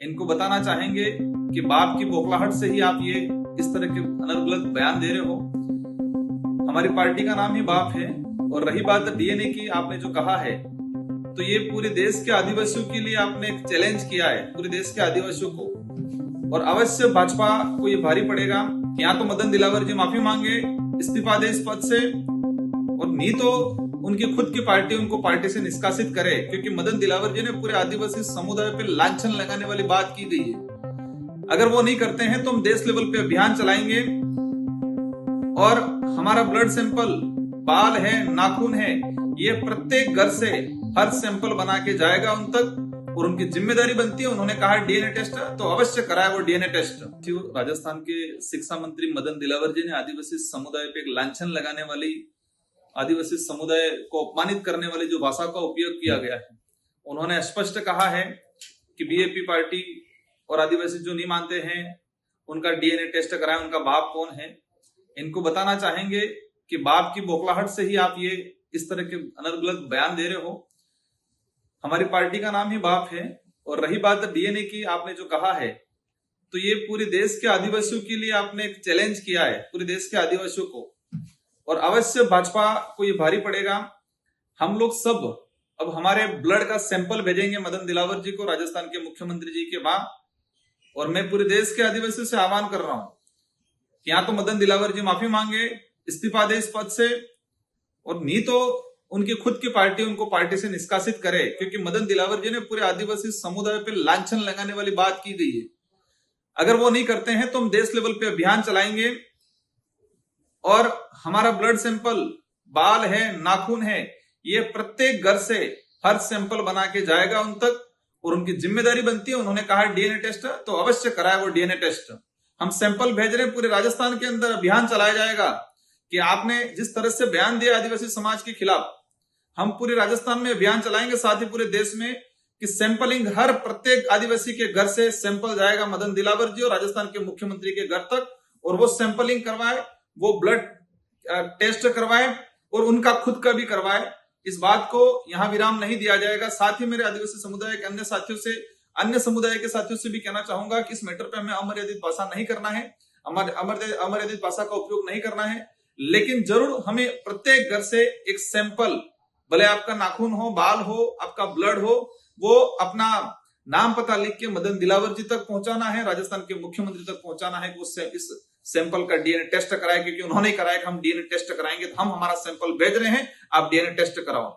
इनको बताना चाहेंगे कि बाप की बौखलाहट से ही आप ये इस तरह के अनर्गल बयान दे रहे हो। हमारी पार्टी का नाम ही बाप है। और रही बात डीएनए की, आपने जो कहा है, तो ये पूरे देश के आदिवासियों के लिए आपने एक चैलेंज किया है, पूरे देश के आदिवासियों को। और अवश्य भाजपा को ये भारी पड़ेगा। या तो मदन दिलावर जी माफी मांगे, इस्तीफा दे इस पद से, और नहीं तो उनकी खुद की पार्टी उनको पार्टी से निष्कासित करे। क्योंकि मदन दिलावर जी ने पूरे आदिवासी समुदाय पे लांछन लगाने वाली बात की गई है। अगर वो नहीं करते हैं तो हम देश लेवल पे अभियान चलाएंगे और हमारा ब्लड सैंपल, बाल है, नाखून है, ये प्रत्येक घर से हर सैंपल बना के जाएगा उन तक। और उनकी जिम्मेदारी बनती है, उन्होंने कहा डीएनए टेस्ट, तो अवश्य कराए वो डीएनए टेस्ट। राजस्थान के शिक्षा मंत्री मदन दिलावर जी ने आदिवासी समुदाय पे एक लांछन लगाने वाली, आदिवासी समुदाय को अपमानित करने वाली जो भाषा का उपयोग किया गया है, उन्होंने स्पष्ट कहा है कि बीएपी पार्टी और आदिवासी जो नहीं मानते हैं उनका डीएनए टेस्ट कराएं, उनका बाप कौन है। इनको बताना चाहेंगे कि बाप की बौखलाहट से ही आप ये इस तरह के अनर्गल बयान दे रहे हो। हमारी पार्टी का नाम ही बाप है। और रही बात डीएनए की, आपने जो कहा है, तो ये पूरे देश के आदिवासियों के लिए आपने एक चैलेंज किया है, पूरे देश के आदिवासियों को। और अवश्य भाजपा को ये भारी पड़ेगा। हम लोग सब अब हमारे ब्लड का सैंपल भेजेंगे मदन दिलावर जी को, राजस्थान के मुख्यमंत्री जी के वहां। और मैं पूरे देश के आदिवासियों से आह्वान कर रहा हूं कि या तो मदन दिलावर जी माफी मांगे, इस्तीफा दे इस पद से, और नहीं तो उनकी खुद की पार्टी उनको पार्टी से निष्कासित करे। क्योंकि मदन दिलावर जी ने पूरे आदिवासी समुदाय पे लांछन लगाने वाली बात की गई है। अगर वो नहीं करते हैं तो हम देश लेवल पे अभियान चलाएंगे और हमारा ब्लड सैंपल, बाल है, नाखून है, ये प्रत्येक घर से हर सैंपल बना के जाएगा उन तक। और उनकी जिम्मेदारी बनती है, उन्होंने कहा डीएनए टेस्ट, तो अवश्य कराए वो डीएनए टेस्ट। हम सैंपल भेज रहे हैं, पूरे राजस्थान के अंदर अभियान चलाया जाएगा कि आपने जिस तरह से बयान दिया आदिवासी समाज के खिलाफ, हम पूरे राजस्थान में अभियान चलाएंगे, साथ ही पूरे देश में, कि सैंपलिंग हर प्रत्येक आदिवासी के घर से सैंपल जाएगा मदन दिलावर जी और राजस्थान के मुख्यमंत्री के घर तक। और वो सैंपलिंग करवाए, वो ब्लड टेस्ट करवाए और उनका खुद का भी करवाए। इस बात को यहां विराम नहीं दिया जाएगा। साथ ही मेरे आदिवासी समुदाय के अन्य साथियों से, अन्य समुदाय के साथियों से भी कहना चाहूंगा कि इस मैटर पे हमें अमर्यादित भाषा नहीं करना है, अमर्यादित भाषा का उपयोग नहीं करना है। लेकिन जरूर हमें प्रत्येक घर से एक सैंपल, भले आपका नाखून हो, बाल हो, आपका ब्लड हो, वो अपना नाम पता लिख के मदन दिलावर जी तक पहुंचाना है, राजस्थान के मुख्यमंत्री तक पहुंचाना है कि उससे इस सैंपल का डीएनए टेस्ट कराए। क्योंकि उन्होंने कराया कि हम डीएनए टेस्ट कराएंगे, तो हम हमारा सैंपल भेज रहे हैं, आप डीएनए टेस्ट कराओ।